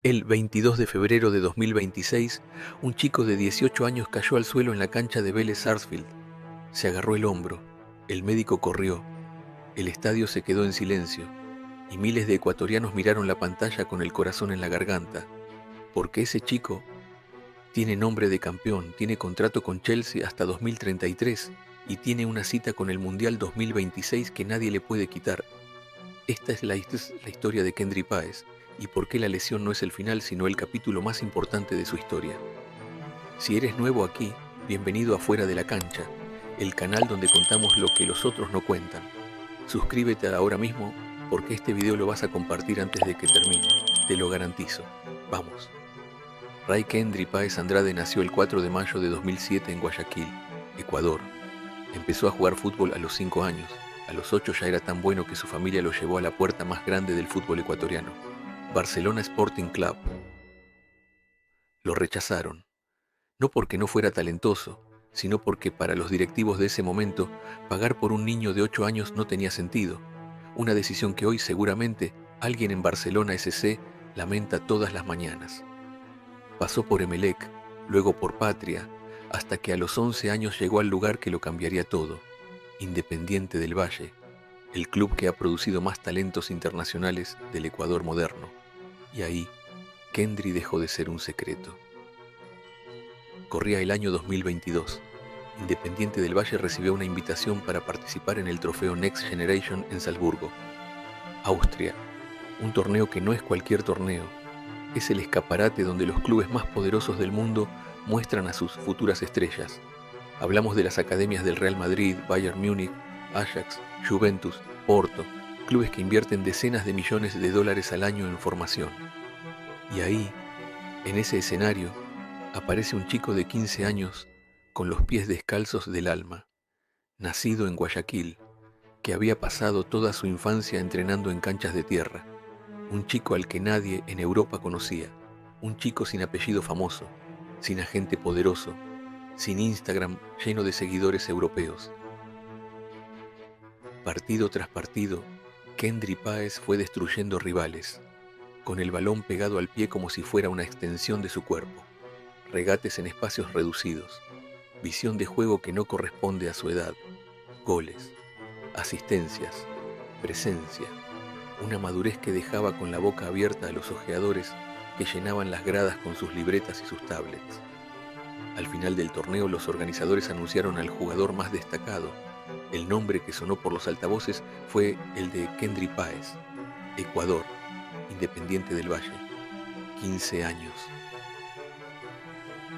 El 22 de febrero de 2026, un chico de 18 años cayó al suelo en la cancha de Vélez Sarsfield. Se agarró el hombro, el médico corrió, el estadio se quedó en silencio y miles de ecuatorianos miraron la pantalla con el corazón en la garganta, porque ese chico tiene nombre de campeón, tiene contrato con Chelsea hasta 2033 y tiene una cita con el Mundial 2026 que nadie le puede quitar. Esta es la historia de Kendry Páez y por qué la lesión no es el final sino el capítulo más importante de su historia. Si eres nuevo aquí, bienvenido a Fuera de la Cancha, el canal donde contamos lo que los otros no cuentan. Suscríbete ahora mismo porque este video lo vas a compartir antes de que termine, te lo garantizo. Vamos. Ray Kendry Páez Andrade nació el 4 de mayo de 2007 en Guayaquil, Ecuador. Empezó a jugar fútbol a los 5 años. A los 8 ya era tan bueno que su familia lo llevó a la puerta más grande del fútbol ecuatoriano, Barcelona Sporting Club. Lo rechazaron, no porque no fuera talentoso, sino porque para los directivos de ese momento, pagar por un niño de 8 años no tenía sentido, una decisión que hoy seguramente alguien en Barcelona SC lamenta todas las mañanas. Pasó por Emelec, luego por Patria, hasta que a los 11 años llegó al lugar que lo cambiaría todo, Independiente del Valle, el club que ha producido más talentos internacionales del Ecuador moderno. Y ahí, Kendry dejó de ser un secreto. Corría el año 2022. Independiente del Valle recibió una invitación para participar en el trofeo Next Generation en Salzburgo, Austria, un torneo que no es cualquier torneo. Es el escaparate donde los clubes más poderosos del mundo muestran a sus futuras estrellas. Hablamos de las academias del Real Madrid, Bayern Múnich, Ajax, Juventus, Porto, clubes que invierten decenas de millones de dólares al año en formación. Y ahí, en ese escenario, aparece un chico de 15 años con los pies descalzos del alma, nacido en Guayaquil, que había pasado toda su infancia entrenando en canchas de tierra. Un chico al que nadie en Europa conocía, un chico sin apellido famoso, sin agente poderoso, sin Instagram lleno de seguidores europeos. Partido tras partido, Kendry Páez fue destruyendo rivales, con el balón pegado al pie como si fuera una extensión de su cuerpo, regates en espacios reducidos, visión de juego que no corresponde a su edad, goles, asistencias, presencia, una madurez que dejaba con la boca abierta a los ojeadores que llenaban las gradas con sus libretas y sus tablets. Al final del torneo los organizadores anunciaron al jugador más destacado. El nombre que sonó por los altavoces fue el de Kendry Páez, Ecuador, Independiente del Valle, 15 años.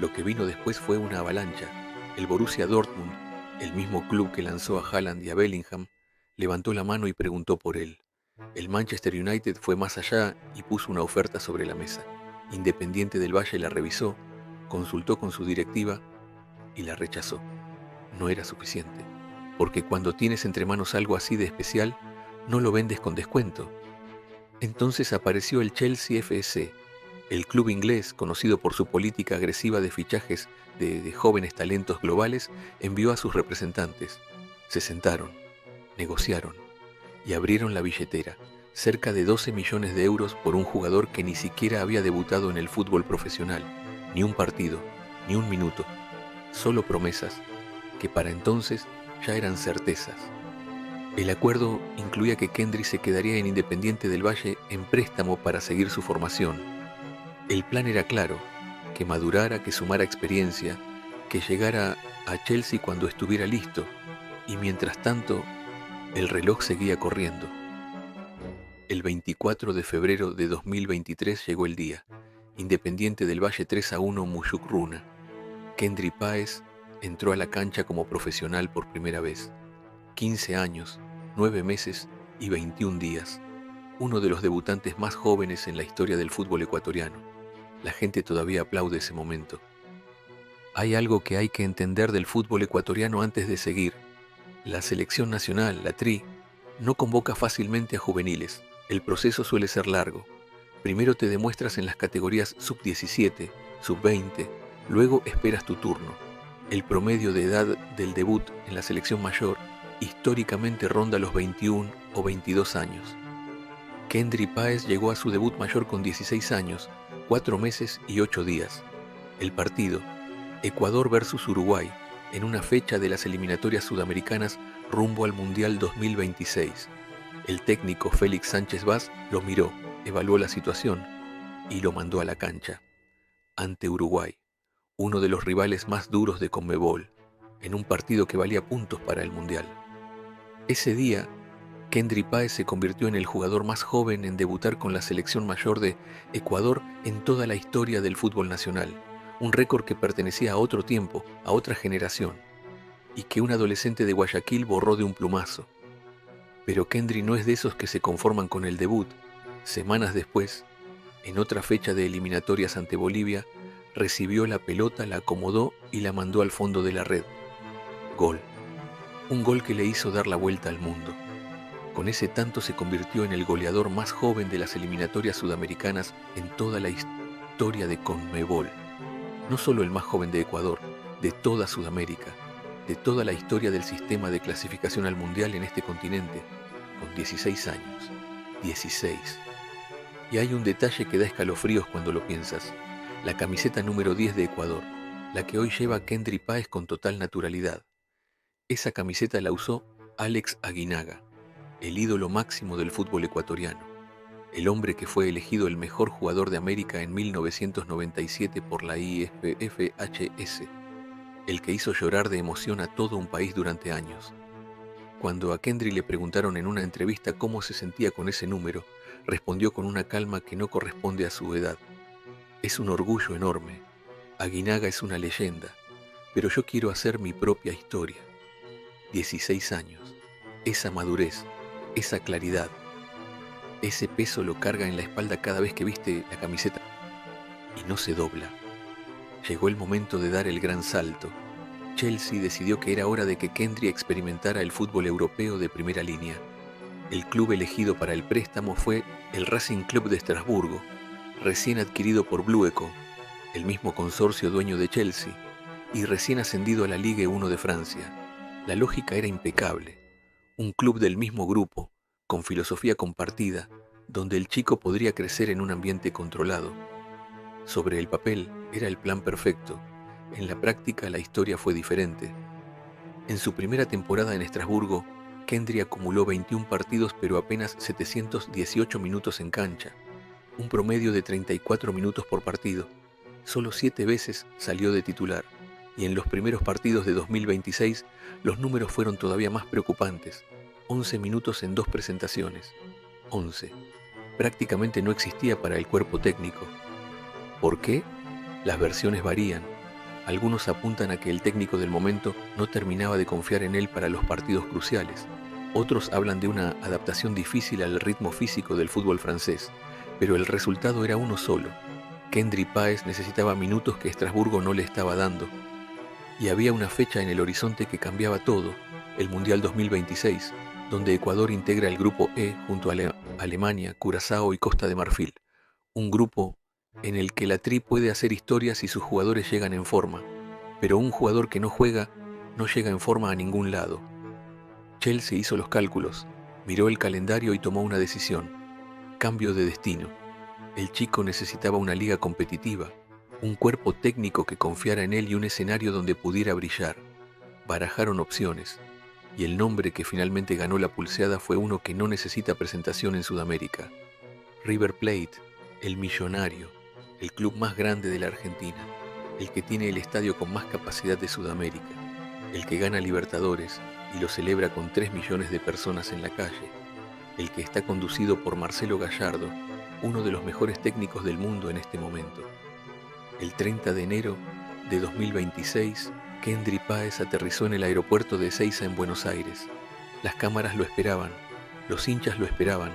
Lo que vino después fue una avalancha. El Borussia Dortmund, el mismo club que lanzó a Haaland y a Bellingham, levantó la mano y preguntó por él. El Manchester United fue más allá y puso una oferta sobre la mesa. Independiente del Valle la revisó, consultó con su directiva y la rechazó. No era suficiente, porque cuando tienes entre manos algo así de especial, no lo vendes con descuento. Entonces apareció el Chelsea FC, el club inglés, conocido por su política agresiva de fichajes de jóvenes talentos globales, envió a sus representantes. Se sentaron, negociaron y abrieron la billetera, cerca de 12 millones de euros por un jugador que ni siquiera había debutado en el fútbol profesional, ni un partido, ni un minuto, solo promesas, que para entonces ya eran certezas. El acuerdo incluía que Kendry se quedaría en Independiente del Valle en préstamo para seguir su formación. El plan era claro, que madurara, que sumara experiencia, que llegara a Chelsea cuando estuviera listo, y mientras tanto, el reloj seguía corriendo. El 24 de febrero de 2023 llegó el día. Independiente del Valle 3-1 Mushuk-Runa. Kendry Páez entró a la cancha como profesional por primera vez. 15 años, 9 meses y 21 días. Uno de los debutantes más jóvenes en la historia del fútbol ecuatoriano. La gente todavía aplaude ese momento. Hay algo que hay que entender del fútbol ecuatoriano antes de seguir. La selección nacional, la TRI, no convoca fácilmente a juveniles. El proceso suele ser largo. Primero te demuestras en las categorías sub-17, sub-20, luego esperas tu turno. El promedio de edad del debut en la selección mayor históricamente ronda los 21 o 22 años. Kendry Páez llegó a su debut mayor con 16 años, 4 meses y 8 días. El partido, Ecuador versus Uruguay, en una fecha de las eliminatorias sudamericanas rumbo al Mundial 2026. El técnico Félix Sánchez Vaz lo miró, evaluó la situación y lo mandó a la cancha. Ante Uruguay, uno de los rivales más duros de Conmebol, en un partido que valía puntos para el Mundial. Ese día, Kendry Páez se convirtió en el jugador más joven en debutar con la selección mayor de Ecuador en toda la historia del fútbol nacional, un récord que pertenecía a otro tiempo, a otra generación, y que un adolescente de Guayaquil borró de un plumazo. Pero Kendry no es de esos que se conforman con el debut. Semanas después, en otra fecha de eliminatorias ante Bolivia, recibió la pelota, la acomodó y la mandó al fondo de la red. Gol. Un gol que le hizo dar la vuelta al mundo. Con ese tanto se convirtió en el goleador más joven de las eliminatorias sudamericanas en toda la historia de Conmebol. No solo el más joven de Ecuador, de toda Sudamérica, de toda la historia del sistema de clasificación al Mundial en este continente, con 16 años. 16. Y hay un detalle que da escalofríos cuando lo piensas. La camiseta número 10 de Ecuador, la que hoy lleva Kendry Páez con total naturalidad. Esa camiseta la usó Alex Aguinaga, el ídolo máximo del fútbol ecuatoriano, el hombre que fue elegido el mejor jugador de América en 1997 por la IFFHS, el que hizo llorar de emoción a todo un país durante años. Cuando a Kendry le preguntaron en una entrevista cómo se sentía con ese número, respondió con una calma que no corresponde a su edad. Es un orgullo enorme. Aguinaga es una leyenda, pero yo quiero hacer mi propia historia. 16 años, esa madurez, esa claridad, ese peso lo carga en la espalda cada vez que viste la camiseta y no se dobla. Llegó el momento de dar el gran salto. Chelsea decidió que era hora de que Kendry experimentara el fútbol europeo de primera línea. El club elegido para el préstamo fue el Racing Club de Estrasburgo, recién adquirido por Blue Echo, el mismo consorcio dueño de Chelsea, y recién ascendido a la Ligue 1 de Francia. La lógica era impecable. Un club del mismo grupo, con filosofía compartida, donde el chico podría crecer en un ambiente controlado. Sobre el papel era el plan perfecto. En la práctica la historia fue diferente. En su primera temporada en Estrasburgo, Kendry acumuló 21 partidos pero apenas 718 minutos en cancha, un promedio de 34 minutos por partido. Solo 7 veces salió de titular, y en los primeros partidos de 2026 los números fueron todavía más preocupantes. 11 minutos en 2 presentaciones. 11. Prácticamente no existía para el cuerpo técnico. ¿Por qué? Las versiones varían. Algunos apuntan a que el técnico del momento no terminaba de confiar en él para los partidos cruciales. Otros hablan de una adaptación difícil al ritmo físico del fútbol francés, pero el resultado era uno solo. Kendry Páez necesitaba minutos que Estrasburgo no le estaba dando. Y había una fecha en el horizonte que cambiaba todo, el Mundial 2026, donde Ecuador integra el Grupo E junto a Alemania, Curazao y Costa de Marfil. Un grupo en el que la Tri puede hacer historia si sus jugadores llegan en forma, pero un jugador que no juega no llega en forma a ningún lado. Chelsea hizo los cálculos, miró el calendario y tomó una decisión. Cambio de destino. El chico necesitaba una liga competitiva, un cuerpo técnico que confiara en él y un escenario donde pudiera brillar. Barajaron opciones, y el nombre que finalmente ganó la pulseada fue uno que no necesita presentación en Sudamérica. River Plate, el millonario, el club más grande de la Argentina, el que tiene el estadio con más capacidad de Sudamérica, el que gana Libertadores y lo celebra con 3 millones de personas en la calle, el que está conducido por Marcelo Gallardo, uno de los mejores técnicos del mundo en este momento. El 30 de enero de 2026, Kendry Páez aterrizó en el aeropuerto de Ezeiza en Buenos Aires. Las cámaras lo esperaban, los hinchas lo esperaban.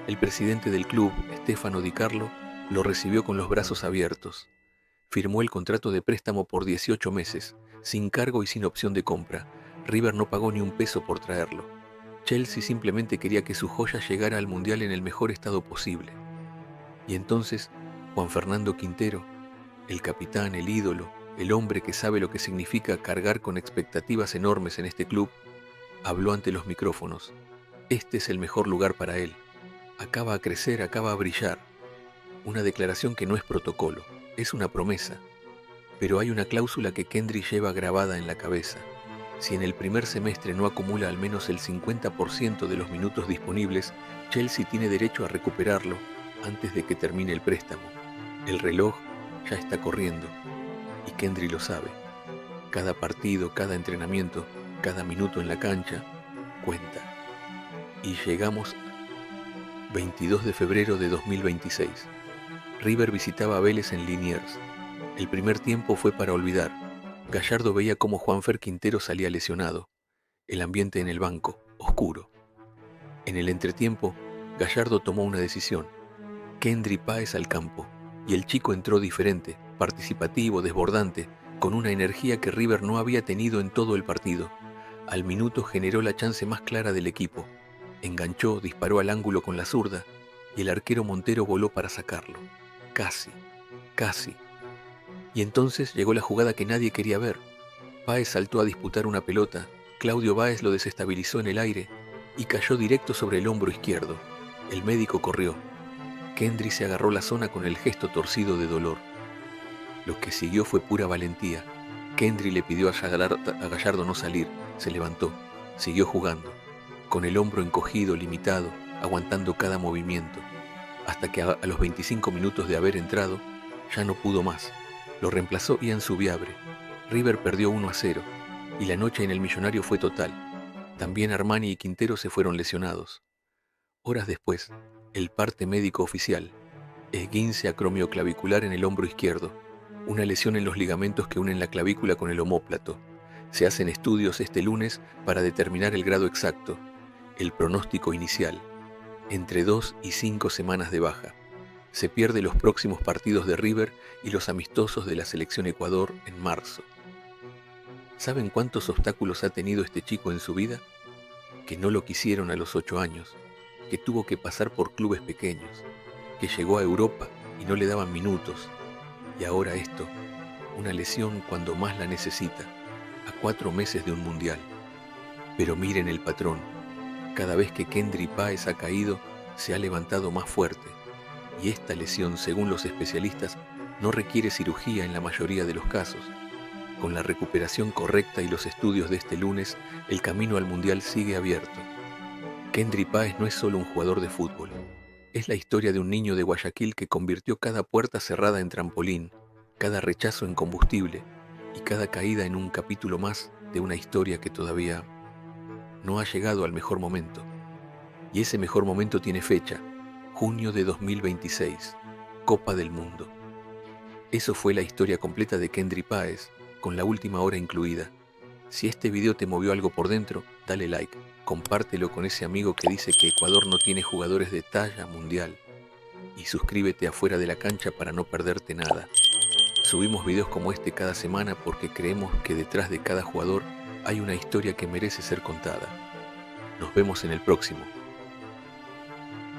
El presidente del club, Stefano Di Carlo, lo recibió con los brazos abiertos. Firmó el contrato de préstamo por 18 meses, sin cargo y sin opción de compra. River no pagó ni un peso por traerlo. Chelsea simplemente quería que su joya llegara al Mundial en el mejor estado posible. Y entonces, Juan Fernando Quintero, el capitán, el ídolo, el hombre que sabe lo que significa cargar con expectativas enormes en este club, habló ante los micrófonos. Este es el mejor lugar para él. Acaba a crecer, acaba a brillar. Una declaración que no es protocolo, es una promesa. Pero hay una cláusula que Kendry lleva grabada en la cabeza. Si en el primer semestre no acumula al menos el 50% de los minutos disponibles, Chelsea tiene derecho a recuperarlo antes de que termine el préstamo. El reloj ya está corriendo y Kendry lo sabe. Cada partido, cada entrenamiento, cada minuto en la cancha cuenta. Y llegamos 22 de febrero de 2026. River visitaba a Vélez en Liniers. El primer tiempo fue para olvidar. Gallardo veía cómo Juanfer Quintero salía lesionado. El ambiente en el banco, oscuro. En el entretiempo, Gallardo tomó una decisión. Kendry Páez al campo. Y el chico entró diferente, participativo, desbordante, con una energía que River no había tenido en todo el partido. Al minuto generó la chance más clara del equipo. Enganchó, disparó al ángulo con la zurda y el arquero Montero voló para sacarlo. Casi. Y entonces llegó la jugada que nadie quería ver. Páez saltó a disputar una pelota, Claudio Báez lo desestabilizó en el aire y cayó directo sobre el hombro izquierdo. El médico corrió. Kendry se agarró la zona con el gesto torcido de dolor. Lo que siguió fue pura valentía. Kendry le pidió a Gallardo no salir, se levantó, siguió jugando, con el hombro encogido, limitado, aguantando cada movimiento, hasta que a los 25 minutos de haber entrado, ya no pudo más. Lo reemplazó Ian Subiabre. River perdió 1-0 y la noche en el Millonario fue total. También Armani y Quintero se fueron lesionados. Horas después, el parte médico oficial: esguince acromioclavicular en el hombro izquierdo, una lesión en los ligamentos que unen la clavícula con el omóplato. Se hacen estudios este lunes para determinar el grado exacto. El pronóstico inicial: entre 2 y 5 semanas de baja. Se pierde los próximos partidos de River y los amistosos de la selección Ecuador en marzo. ¿Saben cuántos obstáculos ha tenido este chico en su vida? Que no lo quisieron a los 8 años, que tuvo que pasar por clubes pequeños, que llegó a Europa y no le daban minutos, y ahora esto, una lesión cuando más la necesita, a 4 meses de un mundial. Pero miren el patrón, cada vez que Kendry Páez ha caído, se ha levantado más fuerte. Y esta lesión, según los especialistas, no requiere cirugía en la mayoría de los casos. Con la recuperación correcta y los estudios de este lunes, el camino al Mundial sigue abierto. Kendry Páez no es solo un jugador de fútbol. Es la historia de un niño de Guayaquil que convirtió cada puerta cerrada en trampolín, cada rechazo en combustible y cada caída en un capítulo más de una historia que todavía no ha llegado al mejor momento. Y ese mejor momento tiene fecha: junio de 2026, Copa del Mundo. Eso fue la historia completa de Kendry Páez, con la última hora incluida. Si este video te movió algo por dentro, dale like, compártelo con ese amigo que dice que Ecuador no tiene jugadores de talla mundial. Y suscríbete a Fuera de la Cancha para no perderte nada. Subimos videos como este cada semana porque creemos que detrás de cada jugador hay una historia que merece ser contada. Nos vemos en el próximo.